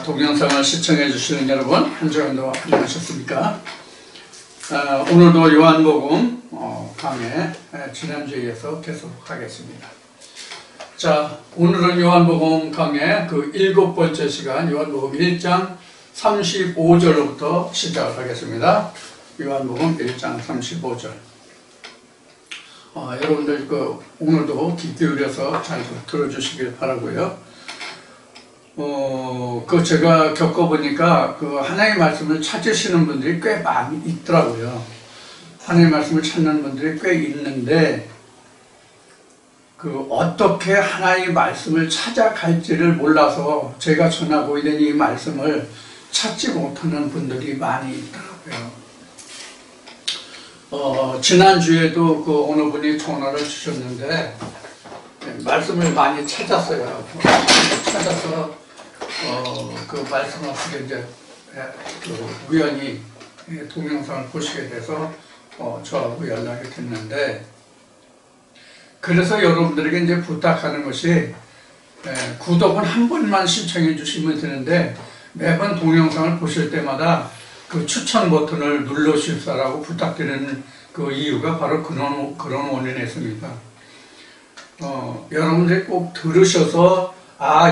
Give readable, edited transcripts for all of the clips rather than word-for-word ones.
동영상을 시청해 주시는 여러분, 한 주간도 안녕하셨습니까? 오늘도 요한복음 강해 지난주에 이어서 계속하겠습니다. 자, 오늘은 요한복음 강해 그 7번째 시간 요한복음 1장 35절로부터 시작을 하겠습니다. 요한복음 1장 35절. 여러분들 오늘도 귀 기울여서 잘 들어주시길 바라고요. 제가 겪어보니까 하나님의 말씀을 찾으시는 분들이 꽤 많이 있더라고요. 하나님의 말씀을 찾는 분들이 꽤 있는데, 어떻게 하나님의 말씀을 찾아갈지를 몰라서 제가 전하고 있는 이 말씀을 찾지 못하는 분들이 많이 있더라고요. 지난주에도 어느 분이 전화를 주셨는데, 말씀을 많이 찾았어요. 찾아서 그 말씀 앞에 이제 우연히 동영상을 보시게 돼서 저하고 연락이 됐는데, 그래서 여러분들에게 이제 부탁하는 것이 구독은 한 번만 신청해 주시면 되는데, 매번 동영상을 보실 때마다 그 추천 버튼을 눌러 주시라고 부탁드리는 그 이유가 바로 그런 원인에 있습니다. 여러분들이 꼭 들으셔서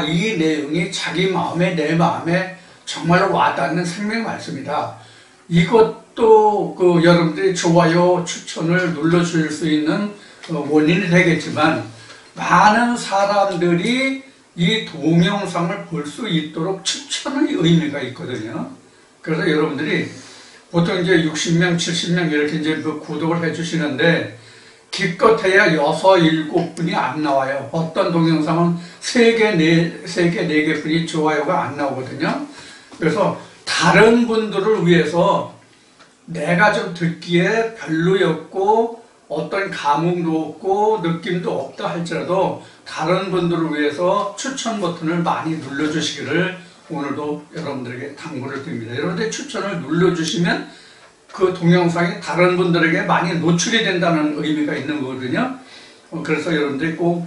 이 내용이 자기 마음에, 내 마음에 정말로 와닿는 생명 말씀이다. 이것도 여러분들이 좋아요, 추천을 눌러줄 수 있는 원인이 되겠지만, 많은 사람들이 이 동영상을 볼 수 있도록 추천의 의미가 있거든요. 그래서 여러분들이 보통 이제 60명, 70명 이렇게 이제 구독을 해주시는데, 기껏해야 6, 7분이 안 나와요. 어떤 동영상은 3개, 4개뿐이 좋아요가 안 나오거든요. 그래서 다른 분들을 위해서 내가 좀 듣기에 별로였고 어떤 감흥도 없고 느낌도 없다 할지라도 다른 분들을 위해서 추천 버튼을 많이 눌러주시기를 오늘도 여러분들에게 당부를 드립니다. 여러분들 추천을 눌러주시면 그 동영상이 다른 분들에게 많이 노출이 된다는 의미가 있는 거거든요. 그래서 여러분들이 꼭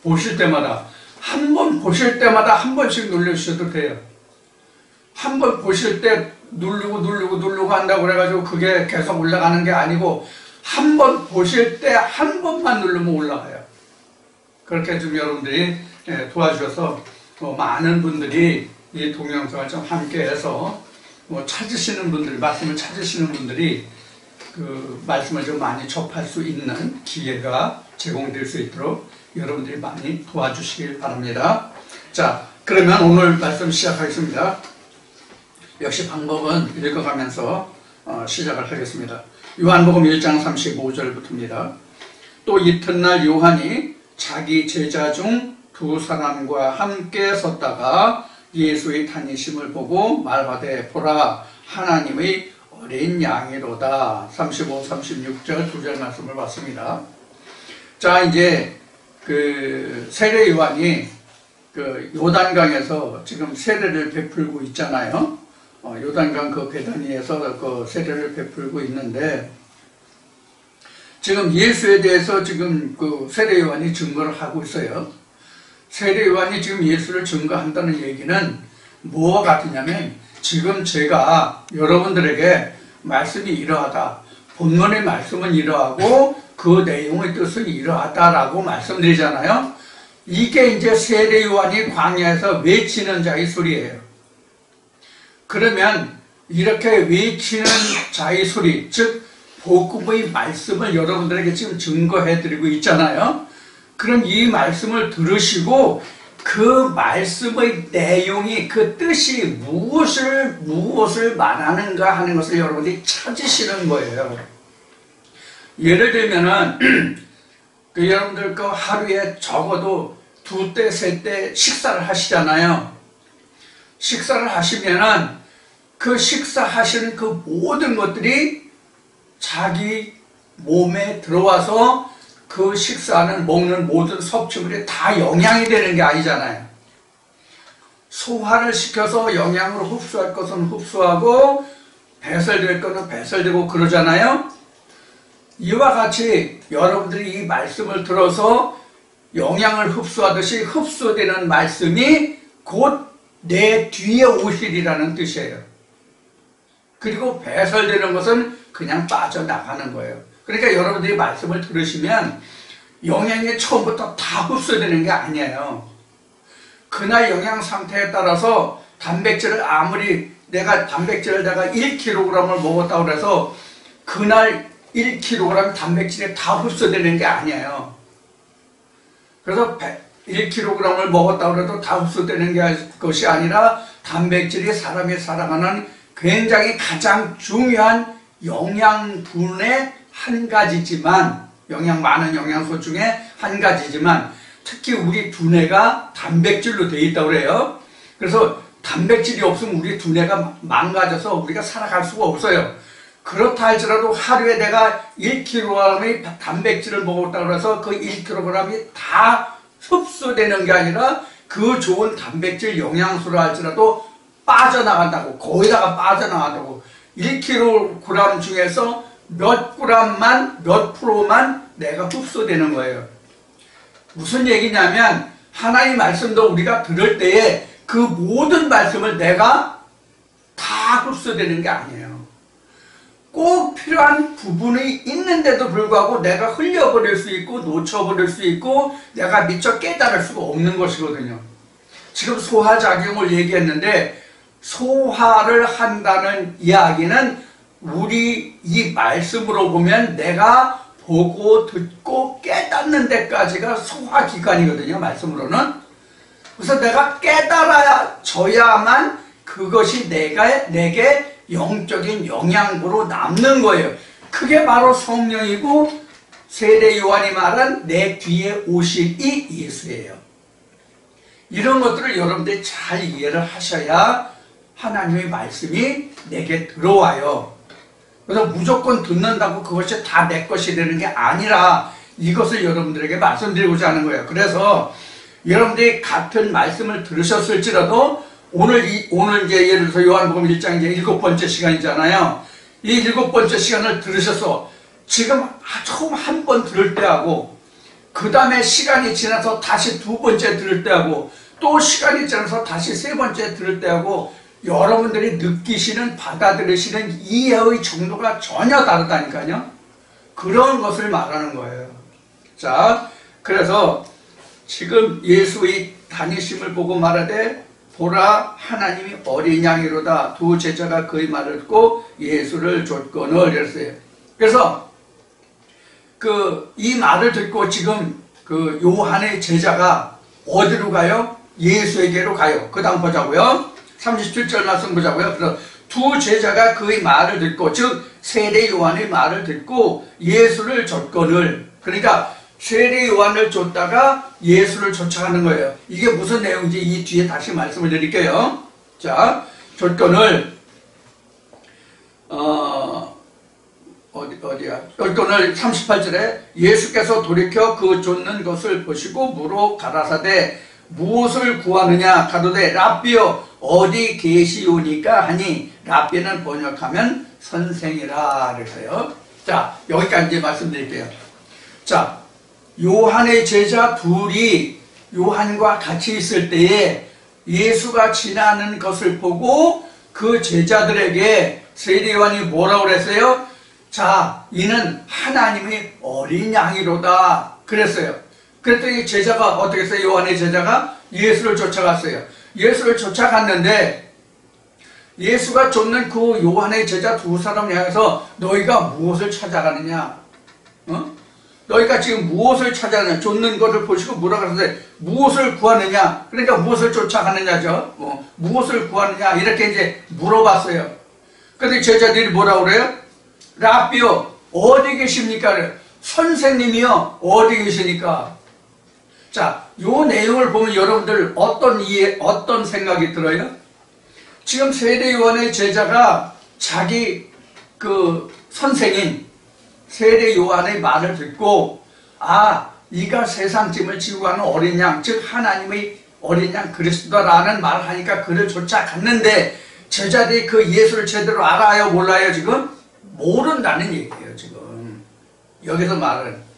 보실 때마다 한 번씩 눌러주셔도 돼요. 한 번 보실 때 누르고 한다고 그래가지고 그게 계속 올라가는 게 아니고, 한 번 보실 때 한 번만 누르면 올라가요. 그렇게 좀 여러분들이 도와주셔서 많은 분들이 이 동영상을 좀 함께해서 찾으시는 분들, 말씀을 찾으시는 분들이 그 말씀을 좀 많이 접할 수 있는 기회가 제공될 수 있도록 여러분들이 많이 도와주시길 바랍니다. 자, 그러면 오늘 말씀 시작하겠습니다. 역시 방법은 읽어가면서 시작을 하겠습니다. 요한복음 1장 35절부터입니다. 또 이튿날 요한이 자기 제자 중 2사람과 함께 섰다가 예수의 다니심을 보고 말하되 보라, 하나님의 어린 양이로다. 35, 36절 2절 말씀을 봤습니다. 자, 이제 세례 요한이 요단강에서 지금 세례를 베풀고 있잖아요. 요단강 그 배단 위에서 세례를 베풀고 있는데, 지금 예수에 대해서 지금 세례 요한이 증거를 하고 있어요. 세례 요한이 지금 예수를 증거한다는 얘기는 뭐와 같으냐면, 지금 제가 여러분들에게 말씀이 이러하다, 본문의 말씀은 이러하고 그 내용의 뜻은 이러하다라고 말씀드리잖아요. 이게 이제 세례 요한이 광야에서 외치는 자의 소리예요. 그러면 이렇게 외치는 자의 소리, 즉 복음의 말씀을 여러분들에게 지금 증거해드리고 있잖아요. 그럼 이 말씀을 들으시고 그 말씀의 내용이, 그 뜻이 무엇을 말하는가 하는 것을 여러분들이 찾으시는 거예요. 예를 들면은 여러분들 하루에 적어도 2때, 3때 식사를 하시잖아요. 식사를 하시면은 그 식사하시는 그 모든 것들이 자기 몸에 들어와서 그 식사하는, 먹는 모든 섭취물이 다 영양이 되는 게 아니잖아요. 소화를 시켜서 영양으로 흡수할 것은 흡수하고 배설될 것은 배설되고 그러잖아요. 이와 같이 여러분들이 이 말씀을 들어서 영양을 흡수하듯이 흡수되는 말씀이 곧 내 뒤에 오시리라는 뜻이에요. 그리고 배설되는 것은 그냥 빠져나가는 거예요. 그러니까 여러분들이 말씀을 들으시면 영양이 처음부터 다 흡수되는 게 아니에요. 그날 영양 상태에 따라서 단백질을 아무리 내가 1kg을 먹었다고 해서 그날 1kg 단백질이 다 흡수되는 게 아니에요. 그래서 1kg을 먹었다고 해도 다 흡수되는 것이 아니라 단백질이 사람이 살아가는 굉장히 가장 중요한 영양분의 한 가지지만, 영양 많은 영양소 중에 한 가지지만 특히 우리 두뇌가 단백질로 되어 있다고 그래요. 그래서 단백질이 없으면 우리 두뇌가 망가져서 우리가 살아갈 수가 없어요. 그렇다 할지라도 하루에 내가 1kg의 단백질을 먹었다고 해서 그 1kg이 다 흡수되는 게 아니라 그 좋은 단백질 영양소라 할지라도 빠져나간다고, 거기다가 빠져나간다고. 1kg 중에서 몇 프로만 내가 흡수되는 거예요. 무슨 얘기냐면 하나님 말씀도 우리가 들을 때에 그 모든 말씀을 내가 다 흡수되는 게 아니에요. 꼭 필요한 부분이 있는데도 불구하고 내가 흘려버릴 수 있고 놓쳐버릴 수 있고 내가 미처 깨달을 수가 없는 것이거든요. 지금 소화작용을 얘기했는데 소화를 한다는 이야기는 우리 이 말씀으로 보면 내가 보고 듣고 깨닫는 데까지가 소화기관이거든요. 말씀으로는. 그래서 내가 깨달아져야만 그것이 내게 영적인 영양분으로 남는 거예요. 그게 바로 성령이고 세례 요한이 말한 내 뒤에 오실 이 예수예요. 이런 것들을 여러분들이 잘 이해를 하셔야 하나님의 말씀이 내게 들어와요. 그래서 무조건 듣는다고 그것이 다 내 것이 되는 게 아니라 이것을 여러분들에게 말씀드리고자 하는 거예요. 그래서 여러분들이 같은 말씀을 들으셨을지라도 오늘 이제 예를 들어서 요한복음 1장 이제 7번째 시간이잖아요. 이 7번째 시간을 들으셔서 지금 처음 한 번 들을 때하고 그 다음에 시간이 지나서 다시 2번째 들을 때하고 또 시간이 지나서 다시 3번째 들을 때하고 여러분들이 느끼시는 받아들이시는 이해의 정도가 전혀 다르다니까요. 그런 것을 말하는 거예요. 자, 그래서 지금 예수의 다니심을 보고 말하되 보라 하나님이 어린 양이로다. 두 제자가 그의 말을 듣고 예수를 좇거늘 이랬어요. 그래서 이 말을 듣고 지금 요한의 제자가 어디로 가요? 예수에게로 가요. 그 다음 보자고요. 37절 말씀 보자고요. 그래서 두 제자가 그의 말을 듣고, 즉 세례 요한의 말을 듣고 예수를 좇거늘. 그러니까 세례 요한을 쫓다가 예수를 쫓아가는 거예요. 이게 무슨 내용인지 이 뒤에 다시 말씀을 드릴게요. 자, 좇거늘 어디야? 좇거늘 38절에 예수께서 돌이켜 그 쫓는 것을 보시고 물어 가라사대 무엇을 구하느냐 가로되 랍비여 어디 계시오니까 하니 랍비는 번역하면 선생이라 그랬어요. 자, 여기까지 이제 말씀드릴게요. 자, 요한의 제자 둘이 요한과 같이 있을 때에 예수가 지나는 것을 보고 그 제자들에게 세례 요한이 뭐라고 그랬어요? 자, 이는 하나님의 어린 양이로다 그랬어요. 그랬더니 제자가 어떻게 했어요? 요한의 제자가 예수를 쫓아갔어요. 예수를 쫓아갔는데 예수가 쫓는 그 요한의 제자 두 사람을 향해서 너희가 무엇을 찾아가느냐? 너희가 지금 무엇을 찾아가느냐? 쫓는 것을 보시고 뭐라고 하는데 무엇을 구하느냐? 그러니까 무엇을 쫓아가느냐죠. 무엇을 구하느냐? 이렇게 이제 물어봤어요. 그런데 제자들이 뭐라고 그래요? 랍비요 어디 계십니까? 선생님이요 어디 계시니까? 자, 요 내용을 보면 여러분들 어떤 생각이 들어요? 지금 세례 요한의 제자가 자기 선생인 세례 요한의 말을 듣고 이가 세상 짐을 지고 가는 어린 양, 즉 하나님의 어린 양 그리스도라는 말을 하니까 그를 쫓아갔는데 제자들이 그 예수를 제대로 알아요 몰라요? 지금 모른다는 얘기예요. 지금 여기서 말은.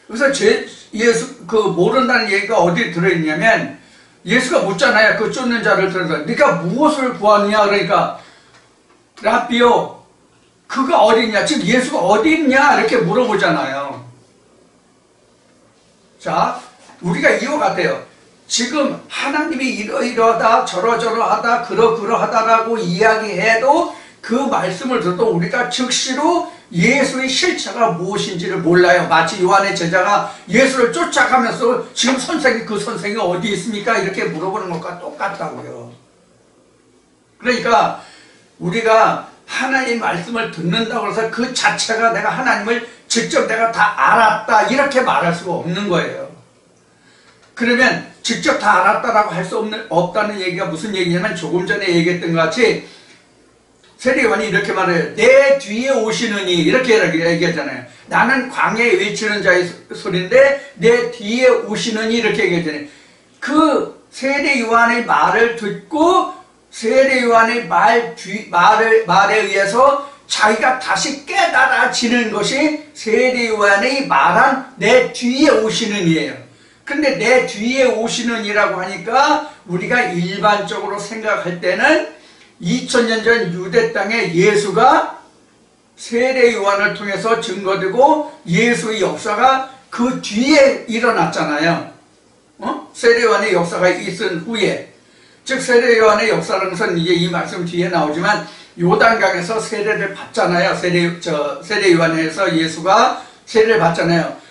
그래서 예수 모른다는 얘기가 어디 들어있냐면 예수가 묻잖아요. 그 쫓는 자를 들어서 네가 무엇을 구하느냐 그러니까 라비요 그가 어디냐 즉 예수가 어디 있냐 이렇게 물어보잖아요. 자 우리가 이와 같아요. 지금 하나님이 이러이러하다 저러저러하다 그러그러하다라고 이야기해도 그 말씀을 들어도 우리가 즉시로 예수의 실체가 무엇인지를 몰라요. 마치 요한의 제자가 예수를 쫓아가면서 지금 선생님 그 선생이 어디 있습니까? 이렇게 물어보는 것과 똑같다고요. 그러니까 우리가 하나님 말씀을 듣는다고 해서 그 자체가 내가 하나님을 직접 내가 다 알았다 이렇게 말할 수가 없는 거예요. 그러면 직접 다 알았다라고 할 수 없다는 얘기가 무슨 얘기냐면 조금 전에 얘기했던 것 같이 세례요한이 이렇게 말해요. 내 뒤에 오시느니 이렇게 얘기하잖아요. 나는 광야에 외치는 자의 소리인데 내 뒤에 오시느니 이렇게 얘기하잖아요. 그 세례요한의 말을 듣고 세례요한의 말에 의해서 자기가 다시 깨달아지는 것이 세례요한의 말한 내 뒤에 오시는 이에요. 근데 내 뒤에 오시는 이라고 하니까 우리가 일반적으로 생각할 때는 2000년 전 유대 땅에 예수가 세례요한을 통해서 증거되고 예수의 역사가 그 뒤에 일어났잖아요. 세례요한의 역사가 있은 후에 즉 세례요한의 역사라는 것은 이제 이 말씀 뒤에 나오지만 요단강에서 세례를 받잖아요. 세례요한에서 예수가 세례를 받잖아요.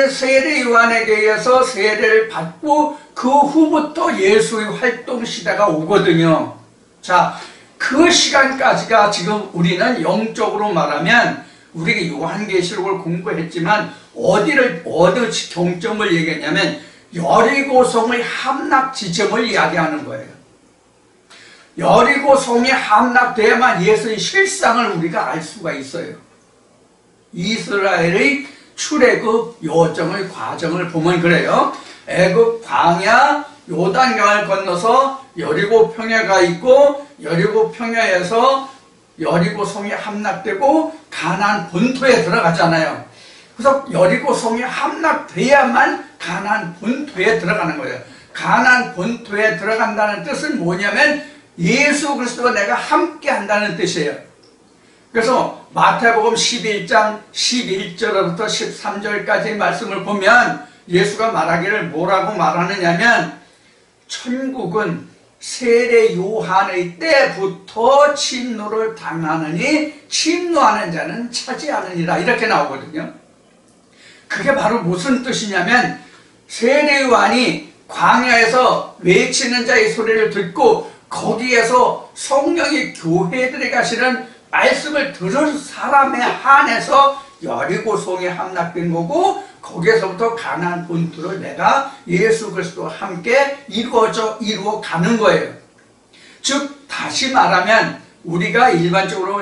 세례요한에게 의해서 세례를 받고 그 후부터 예수의 활동 시대가 오거든요. 자, 그 시간까지가 지금 우리는 영적으로 말하면 우리가 요한계시록을 공부했지만 어느 경점을 얘기했냐면 여리고성의 함락 지점을 이야기하는 거예요. 여리고성이 함락돼야만 예수의 실상을 우리가 알 수가 있어요. 이스라엘의 출애굽 여정의 과정을 보면 그래요. 애굽 광야 요단강을 건너서 여리고 평야가 있고 여리고 평야에서 여리고성이 함락되고 가나안 본토에 들어가잖아요. 그래서 여리고성이 함락돼야만 가나안 본토에 들어가는 거예요. 가나안 본토에 들어간다는 뜻은 뭐냐면 예수 그리스도와 내가 함께 한다는 뜻이에요. 그래서 마태복음 11장 11절부터 13절까지의 말씀을 보면 예수가 말하기를 뭐라고 말하느냐면 천국은 세례 요한의 때부터 침노를 당하느니 침노하는 자는 차지하느니라 이렇게 나오거든요. 그게 바로 무슨 뜻이냐면 세례 요한이 광야에서 외치는 자의 소리를 듣고 거기에서 성령이 교회들에 가시는 말씀을 들은 사람에 한해서 여리고성에 함락된 거고 거기에서부터 가나안 본토를 내가 예수 그리스도와 함께 이루어 가는 거예요. 즉 다시 말하면 우리가 일반적으로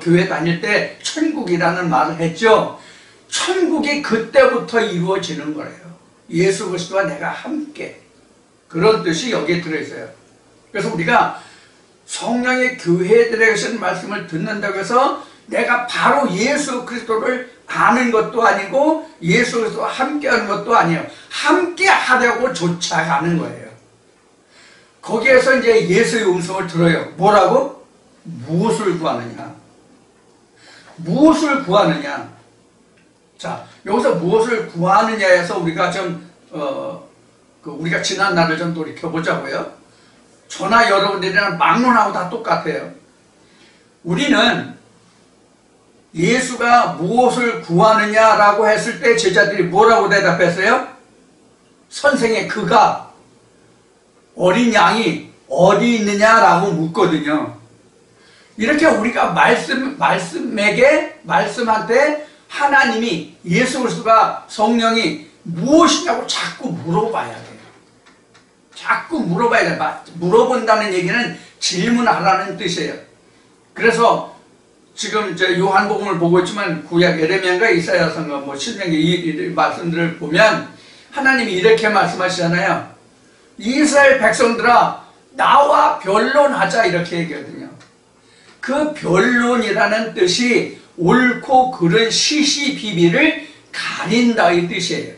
교회 다닐 때 천국이라는 말을 했죠. 천국이 그때부터 이루어지는 거예요. 예수 그리스도와 내가 함께 그런 뜻이 여기에 들어있어요. 그래서 우리가 성령의 교회들에 계신 말씀을 듣는다고 해서 내가 바로 예수 그리스도를 아는 것도 아니고 예수 그리스도와 함께하는 것도 아니에요. 함께 하려고 쫓아가는 거예요. 거기에서 이제 예수의 음성을 들어요. 뭐라고? 무엇을 구하느냐? 무엇을 구하느냐? 자, 여기서 무엇을 구하느냐에서 우리가 좀 우리가 지난 날을 좀 돌이켜보자고요. 저나 여러분들이랑 막론하고 다 똑같아요. 우리는 예수가 무엇을 구하느냐라고 했을 때 제자들이 뭐라고 대답했어요? 선생의 그가 어린 양이 어디 있느냐라고 묻거든요. 이렇게 우리가 말씀한테 하나님이 예수 그리스도가 성령이 무엇이냐고 자꾸 물어봐야 돼요. 자꾸 물어봐야 돼요. 물어본다는 얘기는 질문하라는 뜻이에요. 그래서 지금 요한복음을 보고 있지만 구약 에레미야인가 이사야서인가 뭐 신명기 이 말씀들을 보면 하나님이 이렇게 말씀하시잖아요. 이스라엘 백성들아 나와 변론하자 이렇게 얘기하거든요. 그 변론이라는 뜻이 옳고 그른 시시비비를 가린다 이 뜻이에요.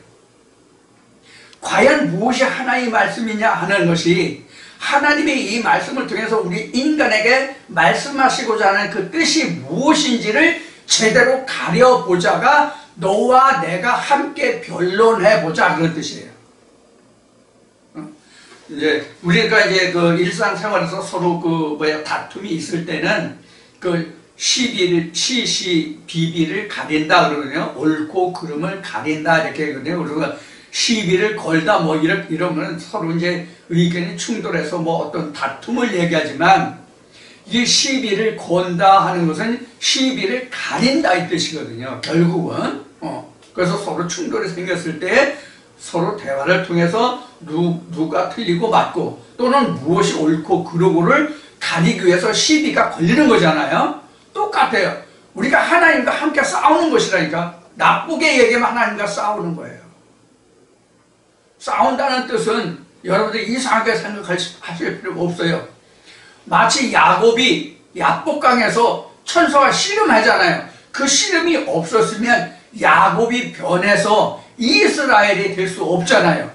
과연 무엇이 하나님의 말씀이냐 하는 것이 하나님이 이 말씀을 통해서 우리 인간에게 말씀하시고자 하는 그 뜻이 무엇인지를 제대로 가려보자가 너와 내가 함께 변론해보자 그런 뜻이에요. 이제 우리가 이제 그 일상생활에서 서로 그 다툼이 있을 때는 그 시비를 가린다 그러거든요. 옳고 그름을 가린다 이렇게 하거든요. 그래서 시비를 걸다 뭐 이러면 서로 이제 의견이 충돌해서 뭐 어떤 다툼을 얘기하지만 이 시비를 건다 하는 것은 시비를 가린다 이 뜻이거든요. 결국은 그래서 서로 충돌이 생겼을 때 서로 대화를 통해서 누가 틀리고 맞고 또는 무엇이 옳고 그르고를 가리기 위해서 시비가 걸리는 거잖아요. 똑같아요. 우리가 하나님과 함께 싸우는 것이라니까. 나쁘게 얘기하면 하나님과 싸우는 거예요. 싸운다는 뜻은 여러분들이 이상하게 생각하실 필요가 없어요. 마치 야곱이 야복강에서 천사와 씨름하잖아요. 그 씨름이 없었으면 야곱이 변해서 이스라엘이 될 수 없잖아요.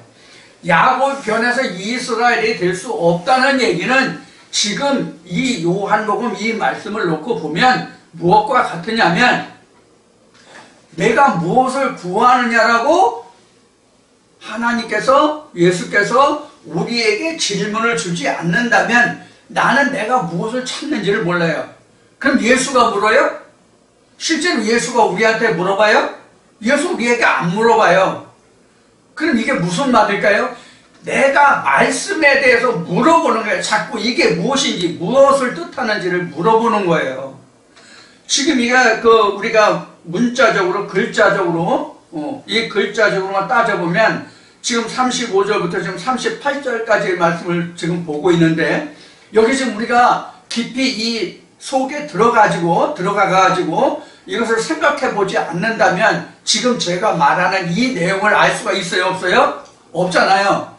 야곱이 변해서 이스라엘이 될 수 없다는 얘기는 지금 이 요한복음 이 말씀을 놓고 보면 무엇과 같으냐면 내가 무엇을 구하느냐라고 하나님께서 예수께서 우리에게 질문을 주지 않는다면 나는 내가 무엇을 찾는지를 몰라요. 그럼 예수가 물어요? 실제로 예수가 우리한테 물어봐요? 예수 우리에게 안 물어봐요. 그럼 이게 무슨 말일까요? 내가 말씀에 대해서 물어보는 거예요. 자꾸 이게 무엇인지 무엇을 뜻하는지를 물어보는 거예요. 지금 우리가 문자적으로 글자적으로 이 글자적으로만 따져보면 지금 35절부터 지금 38절까지의 말씀을 지금 보고 있는데 여기 지금 우리가 깊이 이 속에 들어가가지고 이것을 생각해 보지 않는다면 지금 제가 말하는 이 내용을 알 수가 있어요? 없어요? 없잖아요.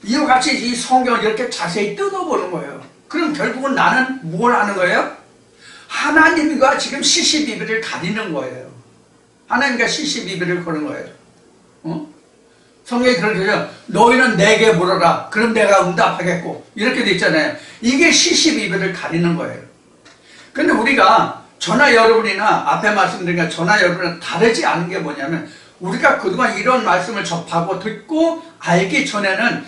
이와 같이 이 성경을 이렇게 자세히 뜯어보는 거예요. 그럼 결국은 나는 뭘 하는 거예요? 하나님과 지금 시시비비를 가리는 거예요. 하나님과 시시비비를 거는 거예요. 성경이 그렇게 해요. 너희는 내게 물어라. 그럼 내가 응답하겠고. 이렇게 돼 있잖아요. 이게 시시비비를 가리는 거예요. 근데 우리가 저나 여러분이나 앞에 말씀드린 저나 여러분은 다르지 않은 게 뭐냐면 우리가 그동안 이런 말씀을 접하고 듣고 알기 전에는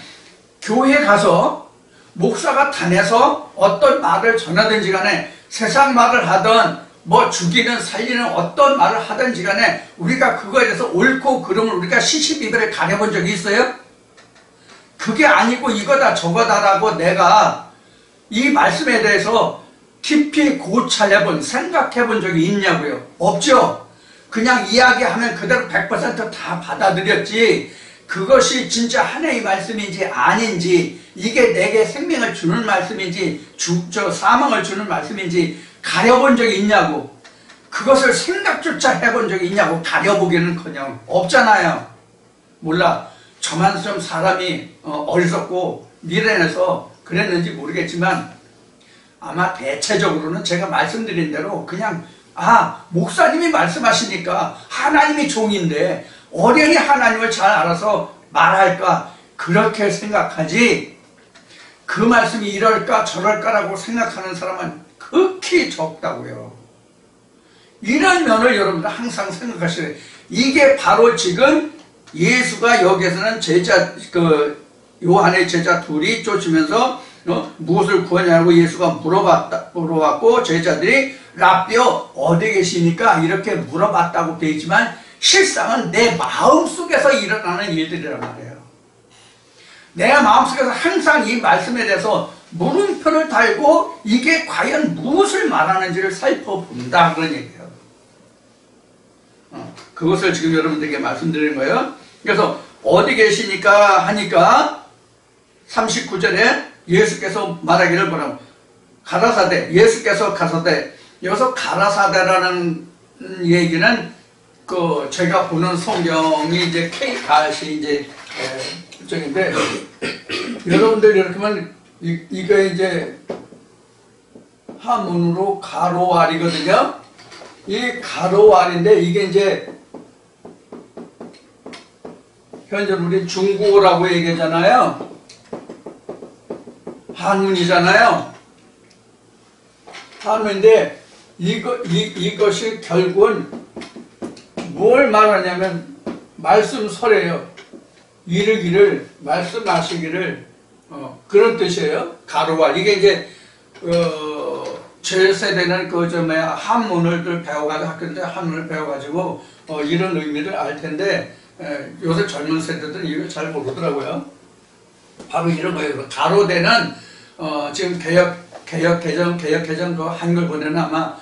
교회 가서 목사가 단에서 어떤 말을 전하든지 간에 세상 말을 하든 뭐 죽이는 살리는 어떤 말을 하든지 간에 우리가 그거에 대해서 옳고 그름을 우리가 시시비비를 가려본 적이 있어요? 그게 아니고 이거다 저거다라고 내가 이 말씀에 대해서 깊이 고찰해본 생각해본 적이 있냐고요? 없죠? 그냥 이야기하면 그대로 100%다 받아들였지 그것이 진짜 하나님의 말씀인지 아닌지 이게 내게 생명을 주는 말씀인지 사망을 주는 말씀인지 가려본 적이 있냐고 그것을 생각조차 해본 적이 있냐고 가려보기는커녕 없잖아요. 몰라. 저만 좀 사람이 어리석고 미련해서 그랬는지 모르겠지만 아마 대체적으로는 제가 말씀드린 대로 그냥 목사님이 말씀하시니까 하나님이 종인데 어련히 하나님을 잘 알아서 말할까 그렇게 생각하지 그 말씀이 이럴까 저럴까라고 생각하는 사람은 극히 적다고요. 이런 면을 여러분들 항상 생각하셔야 돼요. 이게 바로 지금 예수가 여기에서는 요한의 제자 둘이 쫓으면서 무엇을 구하냐고 예수가 물어봤고 제자들이 랍비여 어디 계시니까 이렇게 물어봤다고 되어 있지만 실상은 내 마음속에서 일어나는 일들이란 말이에요. 내 마음속에서 항상 이 말씀에 대해서 물음표를 달고 이게 과연 무엇을 말하는지를 살펴본다 그런 얘기예요. 그것을 지금 여러분들에게 말씀드리는 거예요. 그래서 어디 계시니까 하니까 39절에 예수께서 말하기를 뭐라고 가라사대 예수께서 가사대 여기서 가라사대라는 얘기는 제가 보는 성경이 이제 K가시 이제 저인데 여러분들 이렇게 하면 이거 이제 한문으로 가로알이거든요. 이 가로알인데 이게 이제 현재 우리 중국어라고 얘기하잖아요. 한문이잖아요. 한문인데 이것이 결국은 뭘 말하냐면 말씀설이에요. 이르기를 말씀하시기를 그런 뜻이에요. 가로와 이게 이제 제 세대는 한문을 배워가지고 학교인데 한문을 배워가지고 이런 의미를 알 텐데 요새 젊은 세대들은 이걸 잘 모르더라고요. 바로 이런 거예요. 가로대는 지금 개혁개정 그 한글 본에는 아마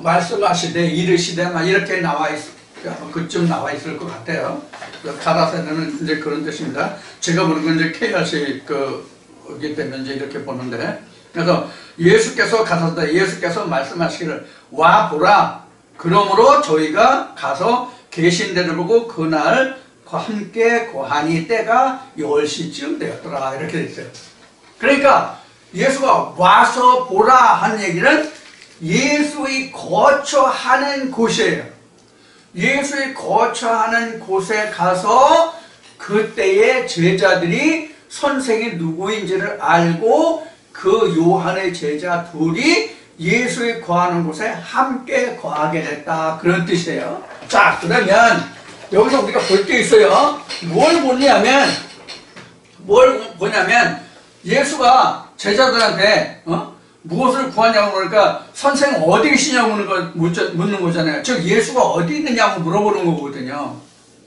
말씀하시되 이르시되 아마 이렇게 나와 그쯤 나와 있을 것 같아요. 가라세대는 이제 그런 뜻입니다. 제가 보는 건 이제 KRC 그기 때문에 이제 이렇게 보는데, 그래서 예수께서 가셨다. 예수께서 말씀하시기를 와 보라. 그러므로 저희가 가서 계신 데를 보고 그날 함께 고하니 때가 10시쯤 되었더라. 이렇게 돼 있어요. 그러니까 예수가 와서 보라 한 얘기는 예수의 거처하는 곳이에요. 예수의 거처하는 곳에 가서 그때의 제자들이 선생이 누구인지를 알고 그 요한의 제자 둘이 예수의 거하는 곳에 함께 거하게 됐다. 그런 뜻이에요. 자, 그러면 여기서 우리가 볼 게 있어요. 뭘 보냐면 예수가 제자들한테 무엇을 구하냐고 그러니까 선생 어디 계시냐고 묻는 거잖아요. 즉 예수가 어디 있느냐고 물어보는 거거든요.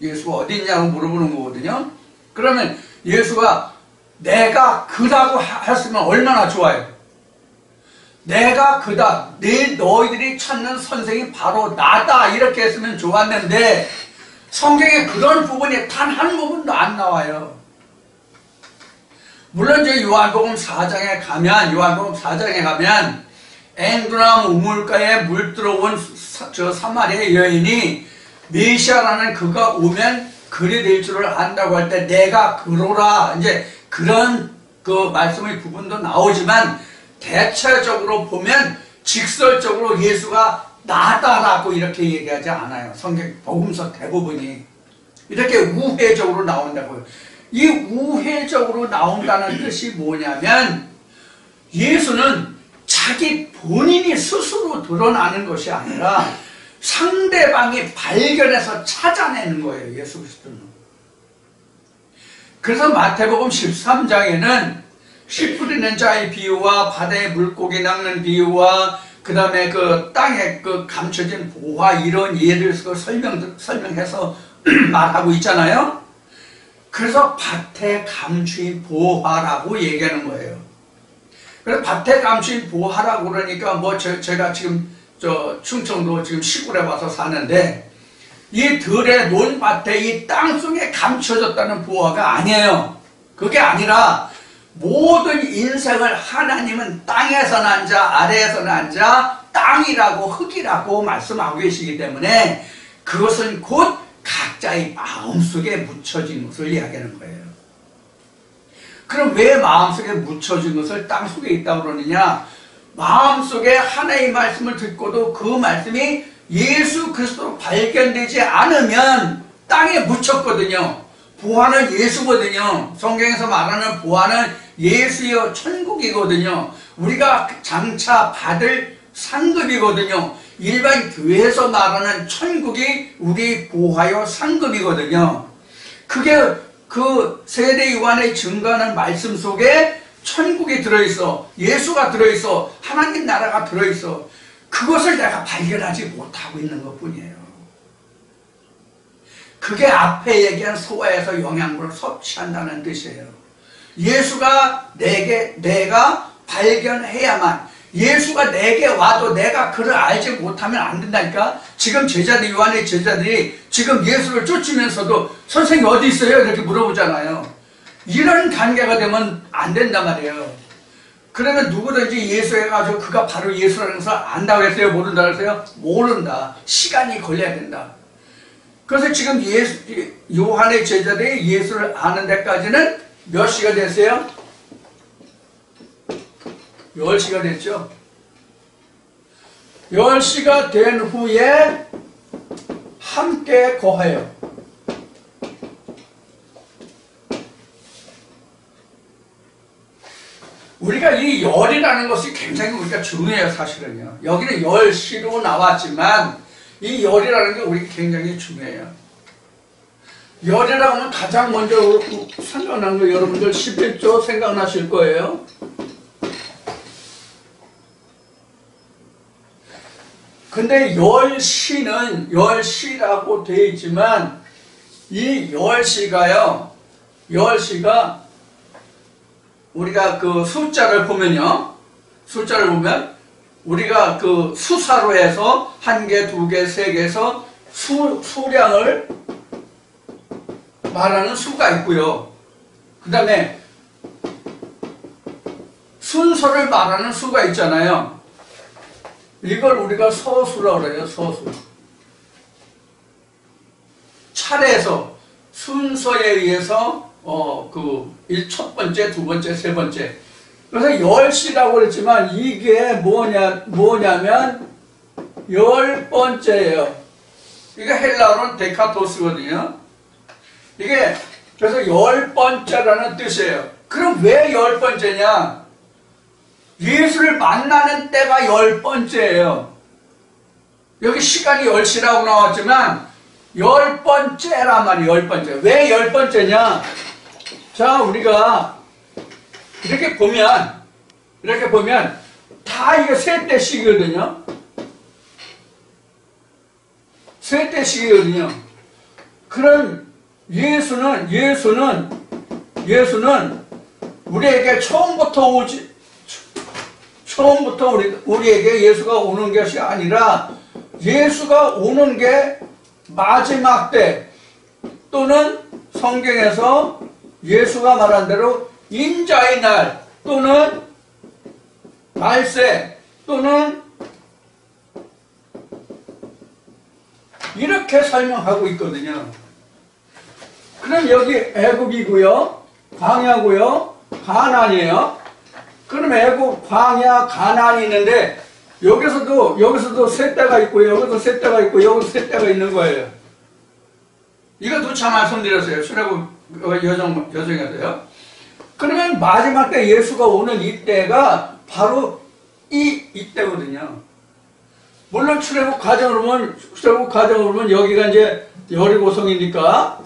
예수가 어디 있냐고 물어보는 거거든요. 그러면 예수가 내가 그다고 했으면 얼마나 좋아요. 내가 그다, 너희들이 찾는 선생이 바로 나다 이렇게 했으면 좋았는데 성경에 그런 부분이 단 한 부분도 안 나와요. 물론 이제 요한복음 4장에 가면 앵두나무 우물가에 물 들어온 저 사마리아 여인이 메시아라는 그가 오면 그리 될 줄을 안다고 할 때 내가 그로라 이제 그런 그 말씀의 부분도 나오지만 대체적으로 보면 직설적으로 예수가 나다라고 이렇게 얘기하지 않아요. 성경 복음서 대부분이 이렇게 우회적으로 나온다고요. 이 우회적으로 나온다는 뜻이 뭐냐면 예수는 자기 본인이 스스로 드러나는 것이 아니라 상대방이 발견해서 찾아내는 거예요. 예수 그리스도는. 그래서 마태복음 13장에는 씨 뿌리는 자의 비유와 바다에 물고기 낚는 비유와 그 다음에 그 땅에 그 감춰진 보화 이런 예를 설명해서 말하고 있잖아요. 그래서 밭에 감추인 보화라고 얘기하는 거예요. 그래서 밭에 감추인 보화라고 그러니까 뭐 제가 지금 충청도 지금 시골에 와서 사는데 이 들의 논밭에 이 땅속에 감춰졌다는 보화가 아니에요. 그게 아니라 모든 인생을 하나님은 땅에서 난 자, 아래에서 난 자, 땅이라고 흙이라고 말씀하고 계시기 때문에 그것은 곧 각자의 마음속에 묻혀진 것을 이야기하는 거예요. 그럼 왜 마음속에 묻혀진 것을 땅속에 있다고 그러느냐? 마음속에 하나의 말씀을 듣고도 그 말씀이 예수 그리스도로 발견되지 않으면 땅에 묻혔거든요. 보화는 예수거든요. 성경에서 말하는 보화는 예수여 천국이거든요. 우리가 장차 받을 상급이거든요. 일반 교회에서 말하는 천국이 우리 보화요 상급이거든요. 그게 그 세례 요한의 증거하는 말씀 속에 천국이 들어있어. 예수가 들어있어. 하나님 나라가 들어있어. 그것을 내가 발견하지 못하고 있는 것 뿐이에요. 그게 앞에 얘기한 소화에서 영양분을 섭취한다는 뜻이에요. 예수가 내가 발견해야만, 예수가 내게 와도 내가 그를 알지 못하면 안 된다니까. 지금 요한의 제자들이 지금 예수를 쫓으면서도 선생님 어디 있어요? 이렇게 물어보잖아요. 이런 관계가 되면 안 된단 말이에요. 그러면 누구든지 예수에 가지고 그가 바로 예수라는 것을 안다고 했어요? 모른다고 했어요? 모른다. 시간이 걸려야 된다. 그래서 지금 요한의 제자들이 예수를 아는 데까지는 몇 시가 됐어요? 10시가 됐죠. 10시가 된 후에 함께 거해요. 우리가 이 열이라는 것이 굉장히 우리가 중요해요, 사실은요. 여기는 열시로 나왔지만 이 열이라는 게 우리가 굉장히 중요해요. 열이라고 하면 가장 먼저 생각나는 거 여러분들 11조 생각나실 거예요. 근데 열시는 열시라고 되어 있지만 이 열시가요, 열시가 우리가 그 숫자를 보면 우리가 그 수사로 해서 1개, 2개, 3개에서 수량을 말하는 수가 있고요. 그 다음에 순서를 말하는 수가 있잖아요. 이걸 우리가 서수라고 그래요. 서수. 차례에서 순서에 의해서 첫 번째, 두 번째, 세 번째. 그래서 열시라고 그랬지만 이게 뭐냐면 10번째예요. 이게 헬라어로는 데카토스거든요. 이게 그래서 10번째라는 뜻이에요. 그럼 왜 10번째냐? 예수를 만나는 때가 10번째예요. 여기 시간이 10시라고 나왔지만 10번째란 말이에요. 10번째. 왜 10번째냐? 자, 우리가 이렇게 보면 다 이게 세대씩이거든요. 세대씩이거든요. 그럼 예수는 우리에게 처음부터 우리에게 예수가 오는 것이 아니라 예수가 오는 게 마지막 때 또는 성경에서 예수가 말한 대로 인자의 날 또는 말세 또는 이렇게 설명하고 있거든요. 그럼 여기 애굽이고요, 광야고요, 가나안이에요. 그럼 애굽, 광야, 가나안이 있는데 여기서도 세 때가 있고요, 여기서 세 때가 있고 여기서 세 때가 있는 거예요. 이것도 참 말씀드렸어요. 출애굽 여정에서요. 그러면 마지막 때 예수가 오는 이때가 바로 이때거든요. 물론 출애굽 과정으로 보면 여기가 이제 여리고성이니까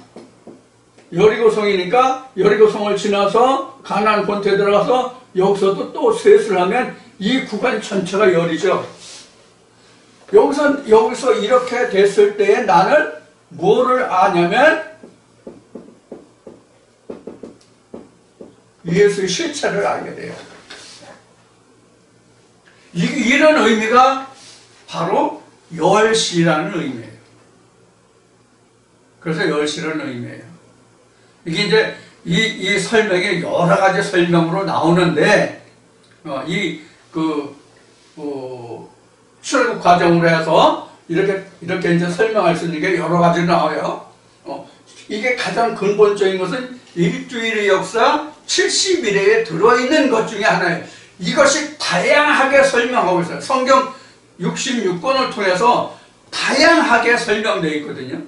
여리고성을 지나서 가나안 본토에 들어가서 여기서도 또 셋을 하면 이 구간 전체가 열이죠. 여기서 이렇게 됐을 때에 나는 뭐를 아냐면 예수의 실체를 알게 돼요. 이런 의미가 바로 열시라는 의미예요. 그래서 열시라는 의미예요. 이게 이제 이 설명이 여러 가지 설명으로 나오는데 출애굽 과정으로 해서 이렇게 이제 설명할 수 있는 게 여러 가지 나와요. 이게 가장 근본적인 것은 일주일의 역사 70일에 들어있는 것 중에 하나예요. 이것이 다양하게 설명하고 있어요. 성경 66권을 통해서 다양하게 설명되어 있거든요.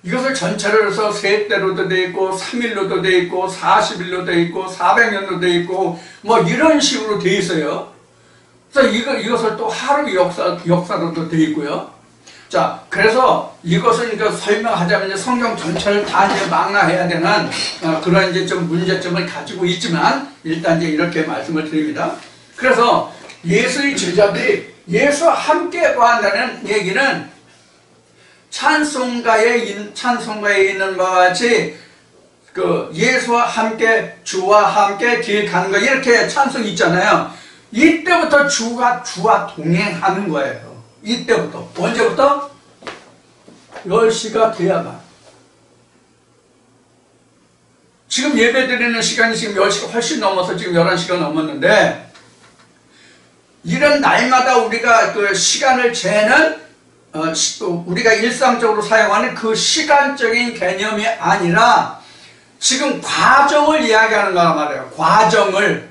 이것을 전체로 해서 세대로도 되어 있고 3일로도 되어 있고 40일로 되어 있고 400년도 되어 있고 뭐 이런 식으로 되어 있어요. 그래서 이것을 또 하루 역사로도 되어 있고요. 자, 그래서 이것은 이제 설명하자면 이제 성경 전체를 다 이제 망라해야 되는 그런 이제 좀 문제점을 가지고 있지만 일단 이제 이렇게 말씀을 드립니다. 그래서 예수의 제자들이 예수와 함께 거한다는 얘기는 찬송가에 있는 바와 같이 예수와 함께 주와 함께 길 가는 거 이렇게 찬송이 있잖아요. 이때부터 주와 동행하는 거예요. 이때부터. 언제부터? 10시가 돼야만. 지금 예배 드리는 시간이 지금 10시가 훨씬 넘어서 지금 11시가 넘었는데 이런 날마다 우리가 그 시간을 재는 우리가 일상적으로 사용하는 그 시간적인 개념이 아니라 지금 과정을 이야기하는 거란 말이에요. 과정을.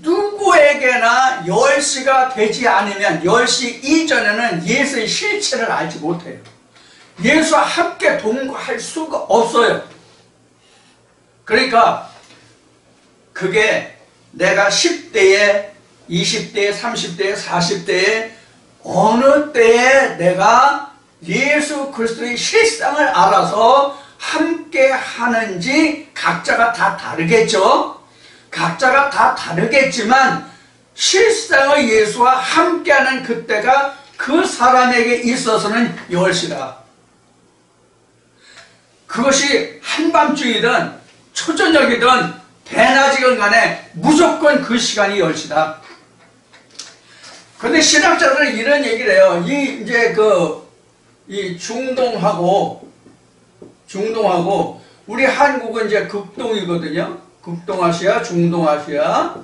누구에게나 10시가 되지 않으면 10시 이전에는 예수의 실체를 알지 못해요. 예수와 함께 동거할 수가 없어요. 그러니까 그게 내가 10대에, 20대에, 30대에, 40대에 어느 때에 내가 예수 그리스도의 실상을 알아서 함께 하는지 각자가 다 다르겠죠. 각자가 다 다르겠지만 실상의 예수와 함께하는 그때가 그 사람에게 있어서는 10시다. 그것이 한밤중이든 초저녁이든 대낮이건 간에 무조건 그 시간이 10시다. 그런데 신학자들은 이런 얘기를 해요. 이 중동하고 우리 한국은 이제 극동이거든요. 극동아시아, 중동아시아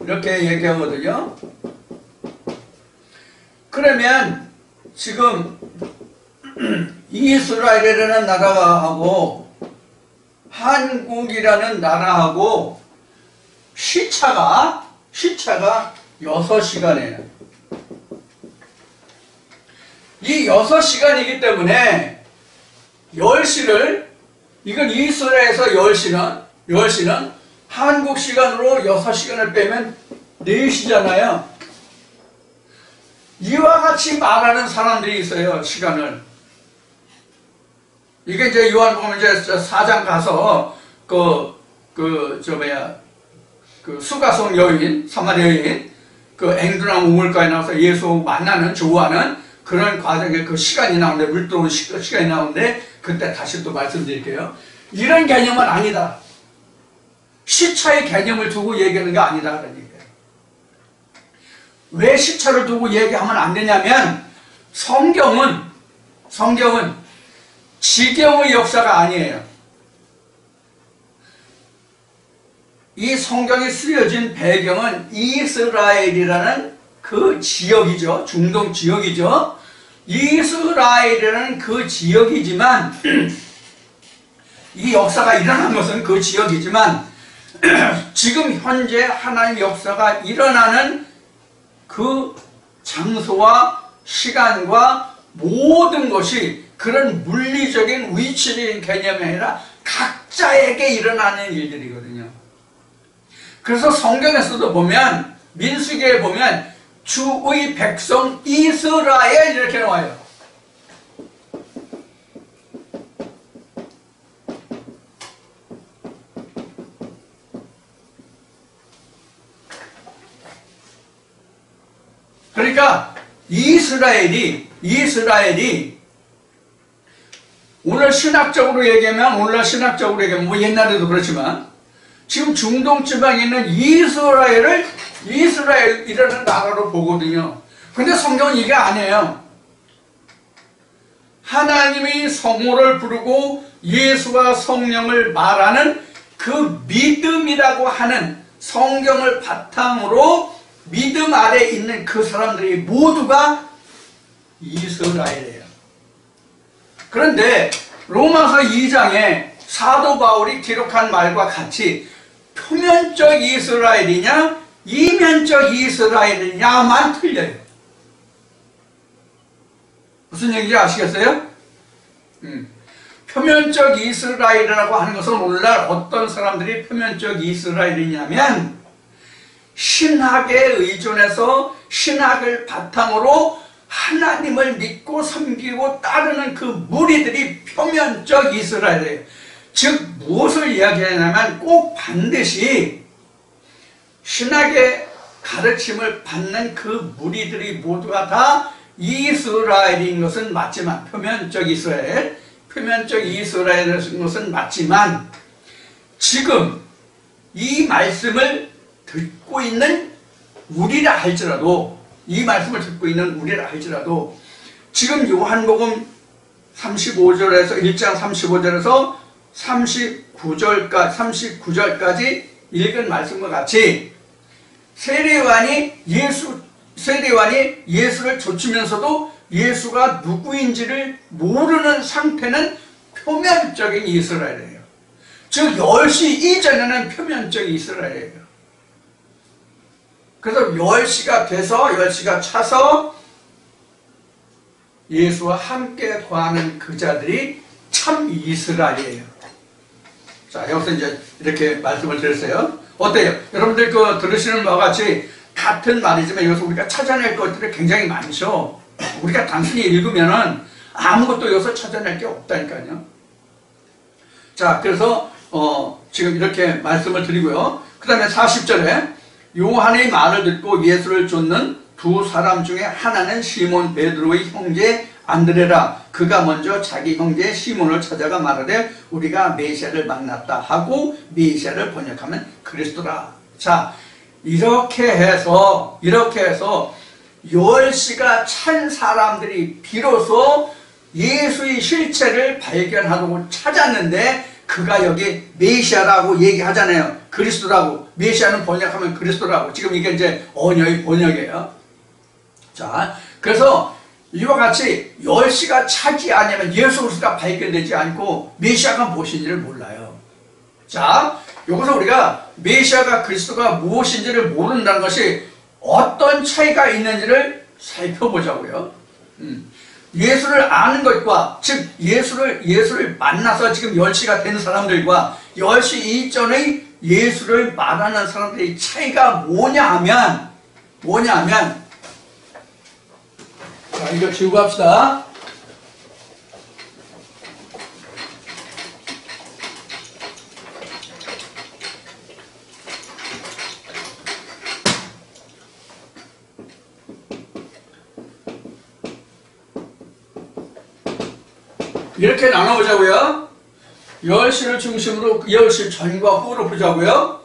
이렇게 얘기하거든요. 그러면 지금 이스라엘이라는 나라하고 한국이라는 나라하고 시차가 6시간이에요. 이 6시간이기 때문에 10시를, 이건 이스라엘에서 10시는 한국 시간으로 6시간을 빼면 4시잖아요. 이와 같이 말하는 사람들이 있어요, 시간을. 이게 이제 요한복음 이제 4장 가서 수가성 여인, 사마리아 여인, 앵두랑 우물가에 나와서 예수 만나는, 조우하는 그런 과정에 그 시간이 나오는데, 물 들어오는 시간이 나오는데, 그때 다시 또 말씀드릴게요. 이런 개념은 아니다. 시차의 개념을 두고 얘기하는 게 아니다. 그런 얘기예요. 왜 시차를 두고 얘기하면 안 되냐면, 성경은 지경의 역사가 아니에요. 이 성경이 쓰여진 배경은 이스라엘이라는 그 지역이죠. 중동 지역이죠. 이스라엘이라는 그 지역이지만 이 역사가 일어난 것은 그 지역이지만 지금 현재 하나님의 역사가 일어나는 그 장소와 시간과 모든 것이 그런 물리적인 위치적인 개념이 아니라 각자에게 일어나는 일들이거든요. 그래서 성경에서도 보면, 민수기에 보면 주의 백성 이스라엘 이렇게 나와요. 그러니까 이스라엘이 오늘날 신학적으로 얘기하면 뭐 옛날에도 그렇지만 지금 중동 지방에 있는 이스라엘을 이스라엘이라는 나라로 보거든요. 근데 성경은 이게 아니에요. 하나님이 성호를 부르고 예수와 성령을 말하는 그 믿음이라고 하는 성경을 바탕으로 믿음 아래 있는 그 사람들이 모두가 이스라엘이에요. 그런데 로마서 2장에 사도 바울이 기록한 말과 같이 표면적 이스라엘이냐 이면적 이스라엘이냐만 틀려요. 무슨 얘기인지 아시겠어요? 표면적 이스라엘이라고 하는 것은 오늘날 어떤 사람들이 표면적 이스라엘이냐면 신학에 의존해서 신학을 바탕으로 하나님을 믿고 섬기고 따르는 그 무리들이 표면적 이스라엘이에요. 즉 무엇을 이야기하냐면 꼭 반드시 신학의 가르침을 받는 그 무리들이 모두가 다 이스라엘인 것은 맞지만, 표면적 이스라엘인 것은 맞지만, 지금 이 말씀을 듣고 있는 우리라 할지라도, 지금 요한복음 35절에서 1장 35절에서 39절까지 읽은 말씀과 같이 세례요한이 예수를 좇으면서도 예수가 누구인지를 모르는 상태는 표면적인 이스라엘이에요. 즉 10시 이전에는 표면적 이스라엘이에요. 그래서 10시가 돼서 10시가 차서 예수와 함께 거하는 그 자들이 참 이스라엘이에요. 자, 여기서 이제 이렇게 말씀을 드렸어요. 어때요? 여러분들 그 들으시는 바와 같이 같은 말이지만 여기서 우리가 찾아낼 것들이 굉장히 많죠. 우리가 단순히 읽으면은 아무것도 여기서 찾아낼 게 없다니까요. 자, 그래서 지금 이렇게 말씀을 드리고요. 그 다음에 40절에 요한의 말을 듣고 예수를 쫓는 두 사람 중에 하나는 시몬 베드로의 형제 안드레라. 그가 먼저 자기 형제 시몬을 찾아가 말하되 우리가 메시아를 만났다 하고 메시아를 번역하면 그리스도라. 자, 이렇게 해서 10시가 찬 사람들이 비로소 예수의 실체를 발견하고 찾았는데 그가 여기 메시아라고 얘기하잖아요. 그리스도라고. 메시아는 번역하면 그리스도라고. 지금 이게 이제 언어의 번역이에요. 자, 그래서 이와 같이 10시가 차지 않으면 예수 그리스도가 발견되지 않고 메시아가 무엇인지를 몰라요. 자, 여기서 우리가 메시아가 그리스도가 무엇인지를 모른다는 것이 어떤 차이가 있는지를 살펴보자고요. 예수를 아는 것과, 즉 예수를 만나서 지금 10시가 된 사람들과 10시 이전의 예수를 말하는 사람들의 차이가 뭐냐 하면 자, 이거 지우고 합시다. 이렇게 나눠보자고요. 10시를 중심으로 10시 전과 후로 보자고요.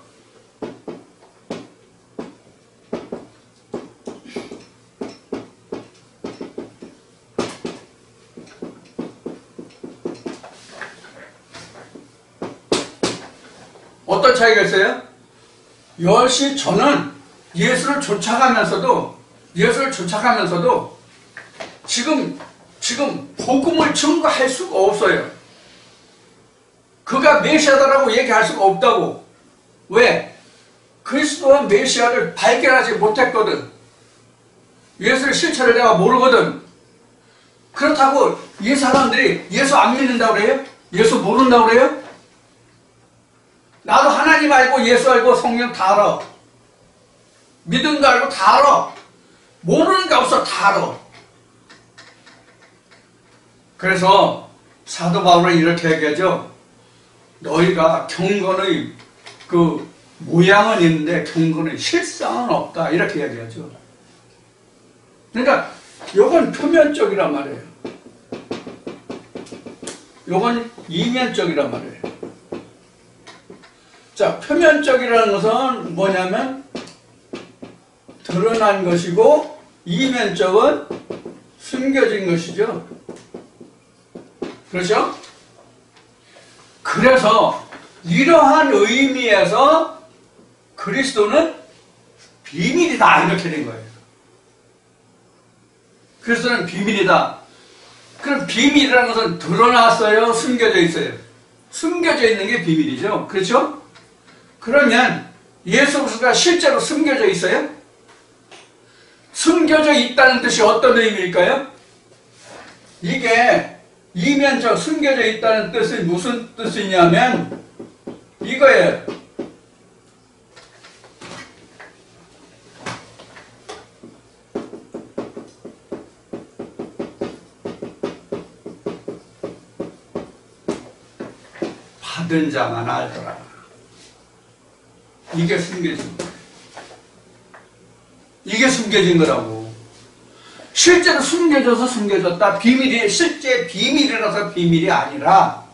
어떤 차이가 있어요? 10시 전은 예수를 쫓아가면서도 지금 복음을 증거할 수가 없어요. 그가 메시아다라고 얘기할 수가 없다고. 왜? 그리스도와 메시아를 발견하지 못했거든. 예수의 실체를 내가 모르거든. 그렇다고 이 사람들이 예수 안 믿는다고 그래요? 예수 모른다고 그래요? 나도 하나님 알고 예수 알고 성령 다 알아. 믿음 거 알고 다 알아. 모르는 게 없어. 다 알아. 그래서 사도 바울은 이렇게 얘기하죠. 너희가 경건의 그 모양은 있는데 경건의 실상은 없다. 이렇게 얘기하죠. 그러니까 이건 표면적이란 말이에요. 이건 이면적이란 말이에요. 자, 표면적이라는 것은 뭐냐면 드러난 것이고 이면적은 숨겨진 것이죠. 그렇죠? 그래서 이러한 의미에서 그리스도는 비밀이다 이렇게 된 거예요. 그리스도는 비밀이다. 그럼 비밀이라는 것은 드러났어요? 숨겨져 있어요? 숨겨져 있는 게 비밀이죠. 그렇죠? 그러면 예수 그리스도가 실제로 숨겨져 있어요? 숨겨져 있다는 뜻이 어떤 의미일까요? 이게 이면적 숨겨져 있다는 뜻이 무슨 뜻이냐면 이거예요. 받은 자만 알더라. 이게 숨겨진 거예요. 이게 숨겨진 거라고. 실제로 숨겨져서 숨겨졌다. 비밀이 실제 비밀이라서 비밀이 아니라